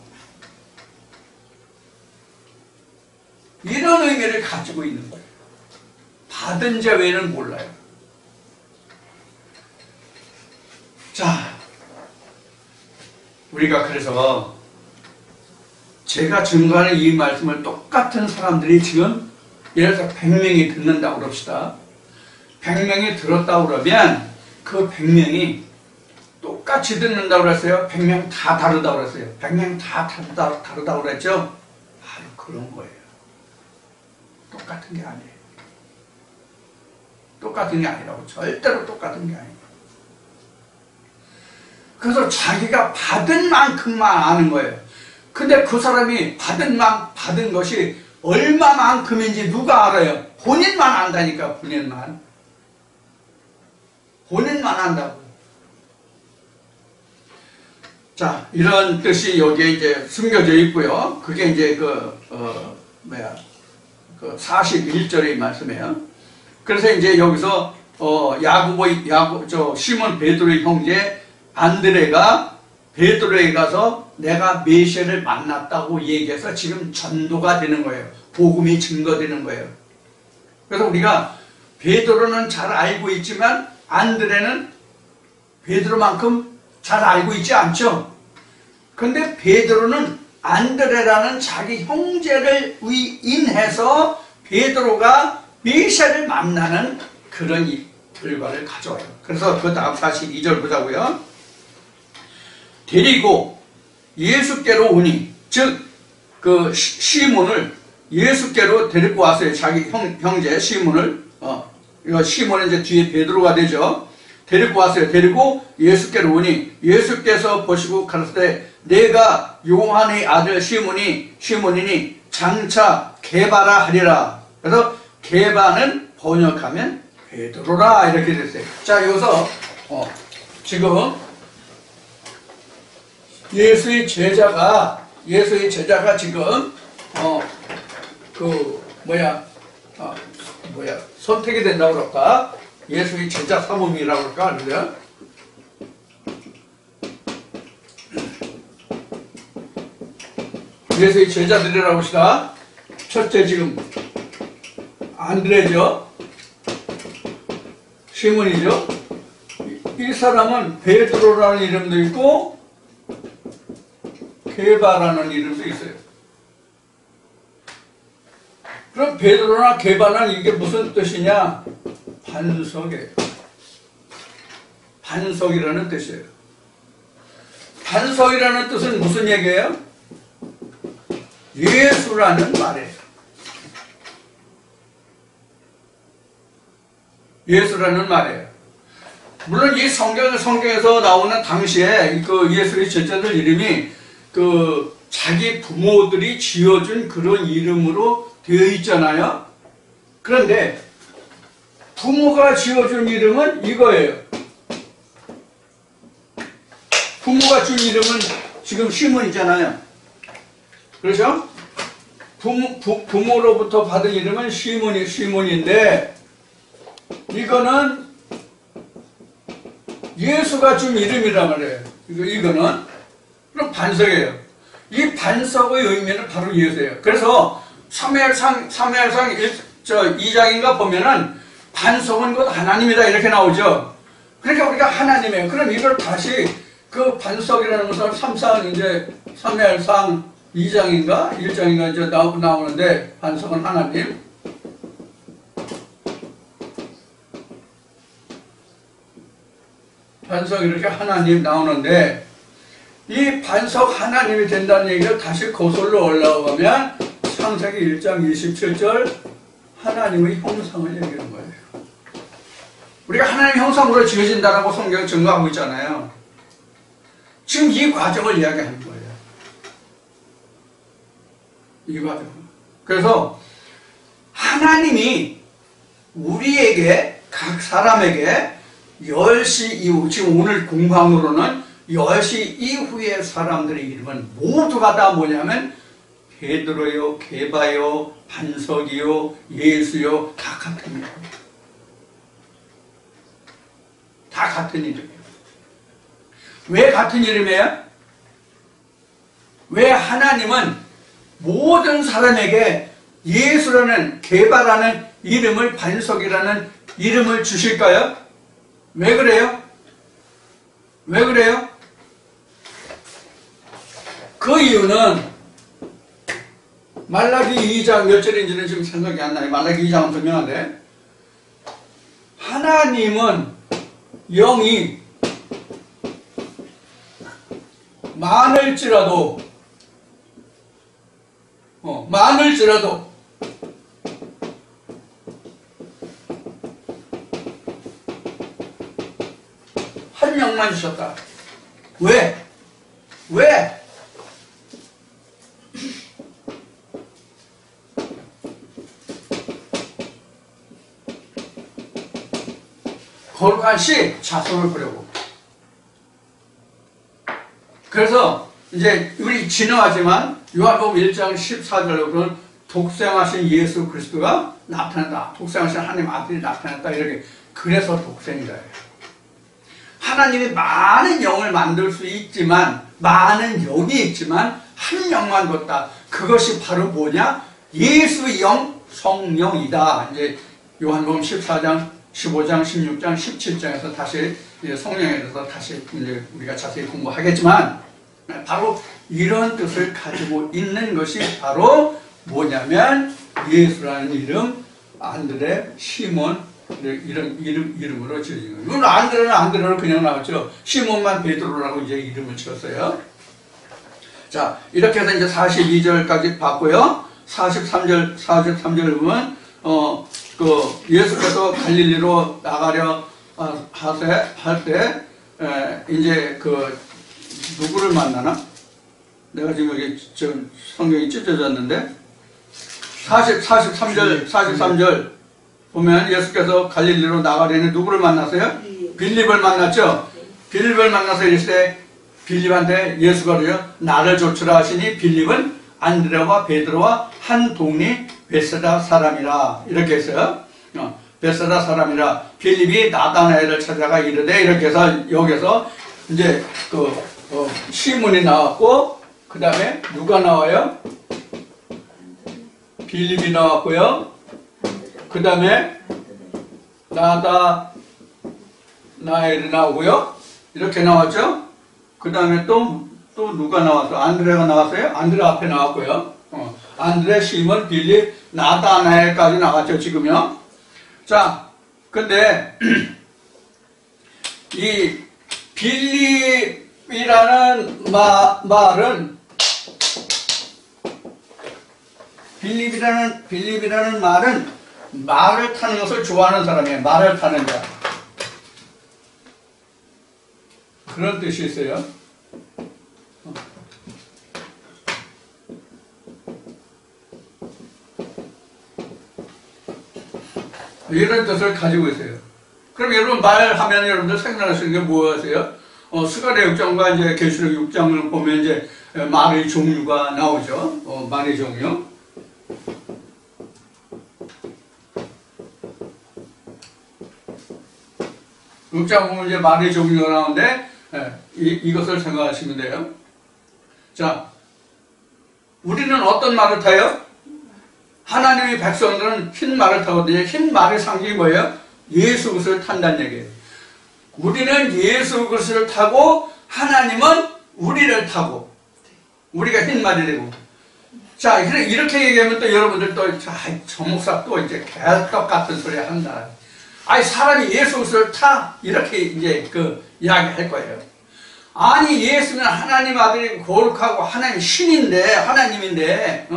이런 의미를 가지고 있는 거예요. 받은 자 외에는 몰라요. 자, 우리가 그래서 제가 증거하는 이 말씀을 똑같은 사람들이 지금 예를 들어서 100명이 듣는다고 그럽시다. 100명이 들었다고 그러면 그 100명이 똑같이 듣는다고 그랬어요? 100명 다 다르다고 그랬어요? 100명 다 다르다고 그랬죠? 바로 그런 거예요. 똑같은 게 아니에요. 똑같은 게 아니라고. 절대로 똑같은 게 아니에요. 그래서 자기가 받은 만큼만 아는 거예요. 근데 그 사람이 받은 것이 얼마만큼인지 누가 알아요? 본인만 안다니까, 본인만. 본인만 안다고. 자, 이런 뜻이 여기에 이제 숨겨져 있고요. 그게 이제 그 41절의 말씀이에요. 그래서 이제 여기서 시몬 베드로의 형제 안드레가 베드로에 가서 내가 메시아를 만났다고 얘기해서 지금 전도가 되는 거예요. 복음이 증거되는 거예요. 그래서 우리가 베드로는 잘 알고 있지만 안드레는 베드로만큼 잘 알고 있지 않죠. 근데 베드로는 안드레라는 자기 형제를 인해서 베드로가 메시아를 만나는 그런 결과를 가져와요. 그래서 그 다음 42절 보자고요. 데리고 예수께로 오니, 즉 그 시몬을 예수께로 데리고 왔어요. 자기 형제 시몬을. 이거 시몬은 이제 뒤에 베드로가 되죠. 데리고 왔어요. 데리고 예수께로 오니 예수께서 보시고 가라사대 내가 요한의 아들 시몬이니 장차 게바라 하리라. 그래서 게바는 번역하면 베드로라 이렇게 됐어요. 자, 여기서 지금 예수의 제자가 지금 선택이 된다고 그럴까? 예수의 제자 사모님이라고 그럴까? 그래요? 예수의 제자들이라고 합시다. 첫째 지금 안드레죠. 시몬이죠. 이 사람은 베드로라는 이름도 있고 게바라는 이름도 있어요. 그럼 베드로나 게바는 이게 무슨 뜻이냐? 반석이에요. 반석이라는 뜻이에요. 반석이라는 뜻은 무슨 얘기예요? 예수라는 말이에요. 예수라는 말이에요. 물론 이 성경에서 나오는 당시에 그 예수의 제자들 이름이 그 자기 부모들이 지어준 그런 이름으로 되어 있잖아요. 그런데 부모가 지어준 이름은 이거예요. 부모가 준 이름은 지금 시몬이잖아요. 그렇죠? 부모로부터 받은 이름은 시몬인데 이거는 예수가 준 이름이란 말이에요. 이거는 그럼 반석이에요. 이 반석의 의미는 바로 예수예요. 그래서 사무엘상 2장인가 보면은 반석은 곧 하나님이다 이렇게 나오죠. 그러니까 우리가 하나님이에요. 그럼 이걸 다시 그 반석이라는 것은 이제 사무엘상 2장인가 1장인가 이제 나오는데 반석은 하나님. 반석 이렇게 하나님 나오는데 이 반석 하나님이 된다는 얘기를 다시 거슬러 올라가면 창세기 1장 27절 하나님의 형상을 얘기하는 거예요. 우리가 하나님의 형상으로 지어진다라고 성경이 증거하고 있잖아요. 지금 이 과정을 이야기하는 거예요. 이 과정. 그래서 하나님이 우리에게 각 사람에게 10시 이후, 지금 오늘 공방으로는 10시 이후의 사람들의 이름은 모두가 다 뭐냐면 베드로요, 게바요, 반석이요, 예수요, 다 같은 이름이에요. 다 같은 이름이에요. 왜 같은 이름이에요? 왜 하나님은 모든 사람에게 예수라는, 게바라는 이름을, 반석이라는 이름을 주실까요? 왜 그래요? 왜 그래요? 그 이유는 말라기 2장 몇 절인지는 지금 생각이 안 나요. 말라기 2장은 분명한데 하나님은 영이 많을지라도 한 명만 주셨다. 왜? 거룩한 씨 자손을 보려고. 그래서 이제 우리 진화하지만 요한복음 1장 14절로 보면 독생하신 예수 그리스도가 나타났다. 독생하신 하나님 아들이 나타났다. 이렇게. 그래서 독생이다. 하나님이 많은 영을 만들 수 있지만, 많은 영이 있지만 한 영만 뒀다. 그것이 바로 뭐냐? 예수의 영, 성령이다. 이제 요한복음 14장, 15장, 16장, 17장에서 다시 성령에 대해서 다시 이제 우리가 자세히 공부하겠지만, 바로 이런 뜻을 가지고 있는 것이 바로 뭐냐면 예수라는 이름, 안드레, 시몬 이런 이름으로 지어진 거예요. 물론 안드레는 안드레로 그냥 나왔죠. 시몬만 베드로라고 이제 이름을 지었어요. 자, 이렇게 해서 이제 42절까지 봤고요. 43절 보면 예수께서 갈릴리로 나가려 할 때 이제 누구를 만나나? 내가 지금 여기 성경이 찢어졌는데 43절 보면 예수께서 갈릴리로 나가려는 누구를 만났어요? 빌립을 만났죠? 빌립을 만나서 이르시되 빌립한테 예수가 그래요. 나를 좇으라 하시니 빌립은 안드레와 베드로와 한 동네 베세다 사람이라 이렇게 했어요. 베세다 사람이라 빌립이 나다나엘을 찾아가 이르되 이렇게 해서 여기서 이제 시몬이 나왔고 그 다음에 누가 나와요? 빌립이 나왔고요. 그 다음에 나다나엘이 나오고요. 이렇게 나왔죠. 그 다음에 또 누가 나왔어? 안드레가 나왔어요. 안드레 앞에 나왔고요. 안드레, 시몬, 빌립, 나다나엘까지 나왔죠. 지금요. 자, 근데 이 빌립이라는 빌립이라는 말은 말을 타는 것을 좋아하는 사람이에요. 말을 타는 자. 그런 뜻이 있어요. 이런 뜻을 가지고 있어요. 그럼 여러분 말하면 여러분들 생각하시는 게 뭐하세요? 스가랴 6장과 이제 계시록 6장을 보면 이제 말의 종류가 나오죠. 말의 종류. 육장 보면 이제 말의 종류가 나오는데 이것을 생각하시면 돼요. 자, 우리는 어떤 말을 타요? 하나님의 백성들은 흰 말을 타거든요. 흰 말의 상징이 뭐예요? 예수 그리스도를 탄다는 얘기예요. 우리는 예수 그리스도를 타고 하나님은 우리를 타고 우리가 흰 말이 되고. 자, 이렇게 얘기하면 또 여러분들 또 저 목사 또 이제 개떡 같은 소리 한다. 아니 사람이 예수 그리스도를 타? 이렇게 이제 이야기할 거예요. 아니 예수는 하나님 아들이고 거룩하고 하나님 신인데 하나님인데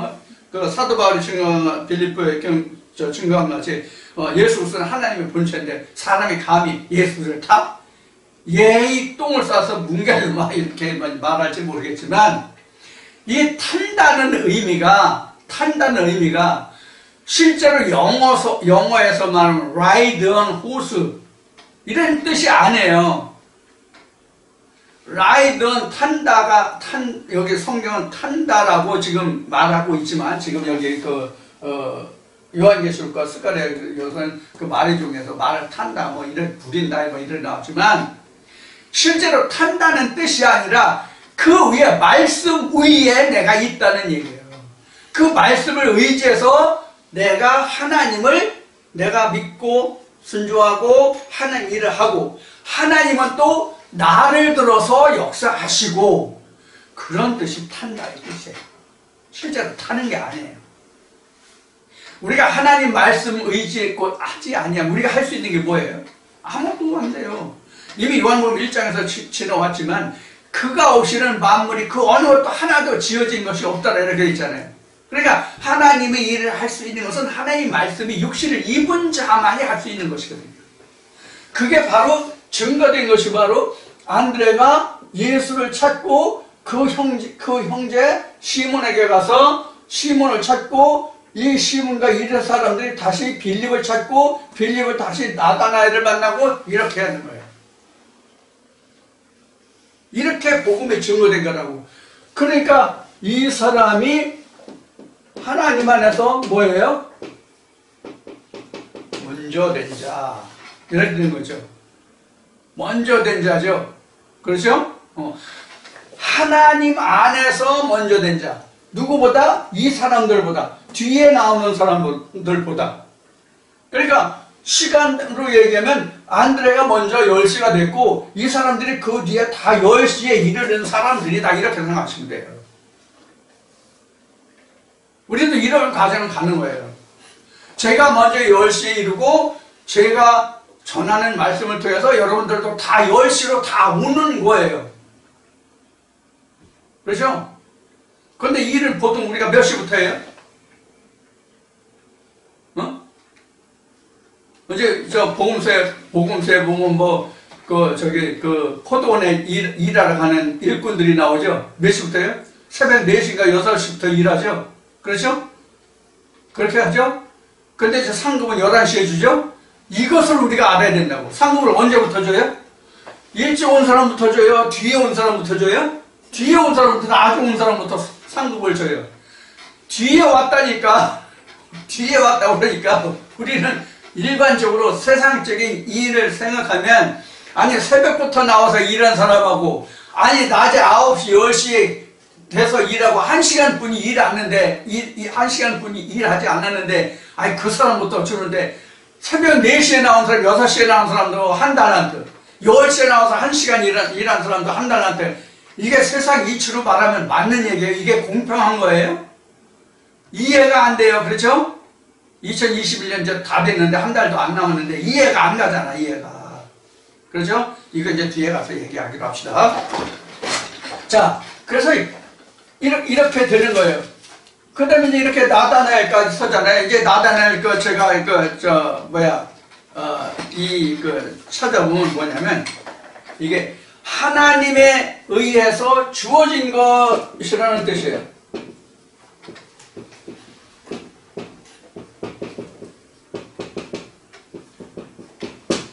사도 바울이 증거한 빌립보에 증거한 것이 예수 그리스도는 하나님의 본체인데 사람이 감히 예수를 타? 예의 똥을 싸서 뭉개려마 이렇게 말할지 모르겠지만 이 탄다는 의미가 실제로 영어에서 말하면 ride on horse 이런 뜻이 아니에요. ride on 여기 성경은 탄다라고 지금 말하고 있지만 지금 여기 요한계시록과 스가랴 여기서는 말의 중에서 말을 탄다 뭐 이런 부린다 뭐 이런 나왔지만 실제로 탄다는 뜻이 아니라 그 위에 말씀 위에 내가 있다는 얘기예요. 그 말씀을 의지해서 내가 하나님을 내가 믿고 순종하고 하는 일을 하고 하나님은 또 나를 들어서 역사하시고 그런 뜻이 탄다 이 뜻이에요. 실제로 타는 게 아니에요. 우리가 하나님 말씀 의지했고 하지 아니야. 우리가 할 수 있는 게 뭐예요? 아무것도 안 돼요. 이미 요한복음 1장에서 지나왔지만 그가 없이는 만물이 그 어느 것도 하나도 지어진 것이 없다라 이렇게 있잖아요. 그러니까 하나님의 일을 할 수 있는 것은 하나님의 말씀이 육신을 입은 자만이 할 수 있는 것이거든요. 그게 바로 증거된 것이 바로 안드레가 예수를 찾고 그 형제 시몬에게 가서 시몬을 찾고 이 시몬과 이런 사람들이 다시 빌립을 찾고 빌립을 다시 나다나엘을 만나고 이렇게 하는 거예요. 이렇게 복음이 증거된 거라고. 그러니까 이 사람이 하나님 안에서 뭐예요? 먼저 된 자. 이렇게 되는 거죠. 먼저 된 자죠. 그렇죠? 하나님 안에서 먼저 된 자. 누구보다? 이 사람들보다. 뒤에 나오는 사람들보다. 그러니까 시간으로 얘기하면 안드레가 먼저 10시가 됐고 이 사람들이 그 뒤에 다 10시에 이르는 사람들이다. 이렇게 생각하시면 돼요. 우리도 이런 과정을 가는 거예요. 제가 먼저 10시에 이르고 제가 전하는 말씀을 통해서 여러분들도 다 10시로 다 오는 거예요. 그렇죠? 그런데 이 일을 보통 우리가 몇 시부터 해요? 이제 저 복음서에 보면 포도원에 일하러 가는 일꾼들이 나오죠? 몇 시부터요? 새벽 4시인가 6시부터 일하죠? 그렇죠? 그렇게 하죠? 근데 이제 상급은 11시에 주죠? 이것을 우리가 알아야 된다고. 상급을 언제부터 줘요? 일찍 온 사람부터 줘요? 뒤에 온 사람부터 줘요? 뒤에 온 사람부터, 나중 온 사람부터 상급을 줘요. 뒤에 왔다고 그러니까 우리는 일반적으로 세상적인 일을 생각하면 아니 새벽부터 나와서 일한 사람하고 아니 낮에 9시, 10시에 돼서 일하고 1시간뿐이 일하는데 1시간뿐이 일하지 않았는데 아니 그 사람부터 주는데 새벽 4시에 나온 사람, 6시에 나온 사람도 한 달란트 10시에 나와서 1시간 일한 사람도 한 달란트 이게 세상 이치로 말하면 맞는 얘기예요. 이게 공평한 거예요? 이해가 안 돼요. 그렇죠? 2021년 이제 다 됐는데 한 달도 안 남았는데 이해가 안 가잖아. 이해가. 그렇죠? 이거 이제 뒤에 가서 얘기하기로 합시다. 자, 그래서 이렇게 되는 거예요. 그 다음에 이제 이렇게 나다나엘까지 서잖아요. 이제 나다나엘 제가 찾아보면 뭐냐면 이게 하나님에 의해서 주어진 것이라는 뜻이에요.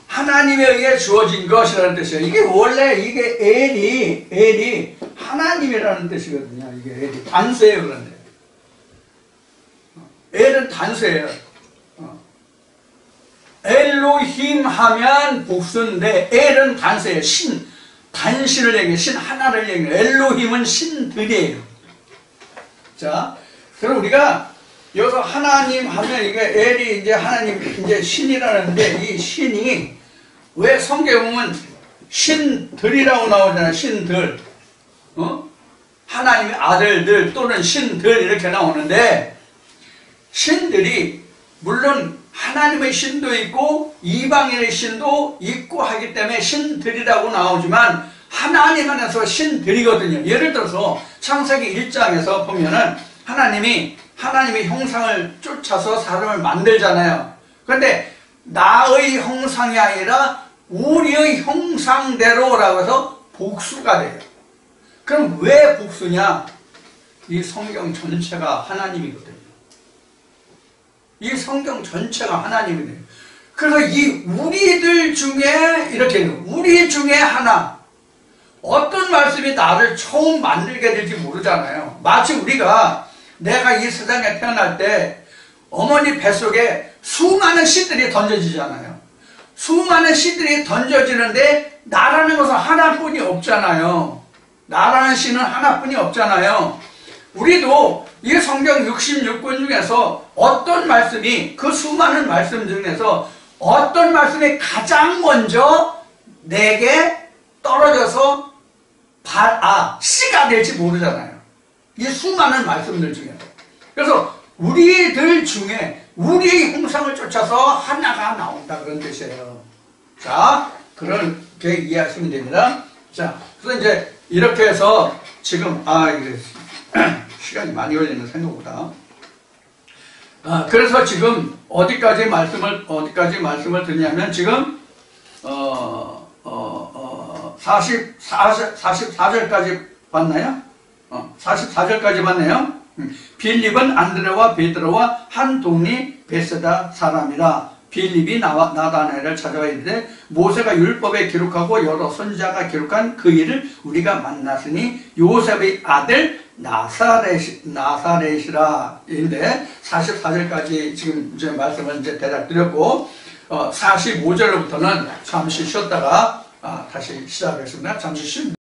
하나님에 의해 주어진 것이라는 뜻이에요. 이게 원래 엘이 하나님이라는 뜻이거든요. 이게 엘이 단수예요. 그런데 엘은 단수예요. 엘로힘 하면 복수인데 엘은 단수예요. 단신을 얘기해요. 신 하나를 얘기해요. 엘로힘은 신들이에요. 자, 그럼 우리가 여기서 하나님 하면 이게 엘이 이제 하나님 이제 신이라는데 이 신이 왜 성경에 보면 신들이라고 나오잖아요. 신들. 하나님의 아들들 또는 신들 이렇게 나오는데 신들이 물론 하나님의 신도 있고 이방인의 신도 있고 하기 때문에 신들이라고 나오지만 하나님 안에서 신들이거든요. 예를 들어서 창세기 1장에서 보면은 하나님의 형상을 쫓아서 사람을 만들잖아요. 그런데 나의 형상이 아니라 우리의 형상대로라고 해서 복수가 돼요. 그럼 왜 복수냐? 이 성경 전체가 하나님이거든요. 이 성경 전체가 하나님이에요. 그래서 이 우리들 중에 이렇게 우리 중에 하나 어떤 말씀이 나를 처음 만들게 될지 모르잖아요. 마치 우리가 내가 이 세상에 태어날 때 어머니 뱃속에 수많은 씨들이 던져지잖아요. 수많은 씨들이 던져지는데 나라는 것은 하나뿐이 없잖아요. 나라는 씨는 하나뿐이 없잖아요. 우리도 이 성경 66권 중에서 어떤 말씀이 그 수많은 말씀 중에서 어떤 말씀이 가장 먼저 내게 떨어져서 씨가 될지 모르잖아요. 이 수많은 말씀들 중에. 그래서 우리들 중에 우리의 형상을 쫓아서 하나가 나온다 그런 뜻이에요. 자, 그렇게 이해하시면 됩니다. 자, 그래서 이제 이렇게 해서 지금 이게 시간이 많이 걸리는 생각보다. 그래서 지금 어디까지 말씀을 드냐면 지금 44절까지 봤나요? 44절까지 봤네요. 빌립은 안드레와 베드로와 한 동리 베세다 사람이라. 빌립이 나다나엘을 찾아와 이르되 모세가 율법에 기록하고 여러 선지자가 기록한 그 일을 우리가 만났으니 요셉의 아들 나사렛이라. 인데 44절까지 지금 이제 말씀을 이제 대답드렸고 45절부터는 잠시 쉬었다가 다시 시작하겠습니다. 잠시 쉰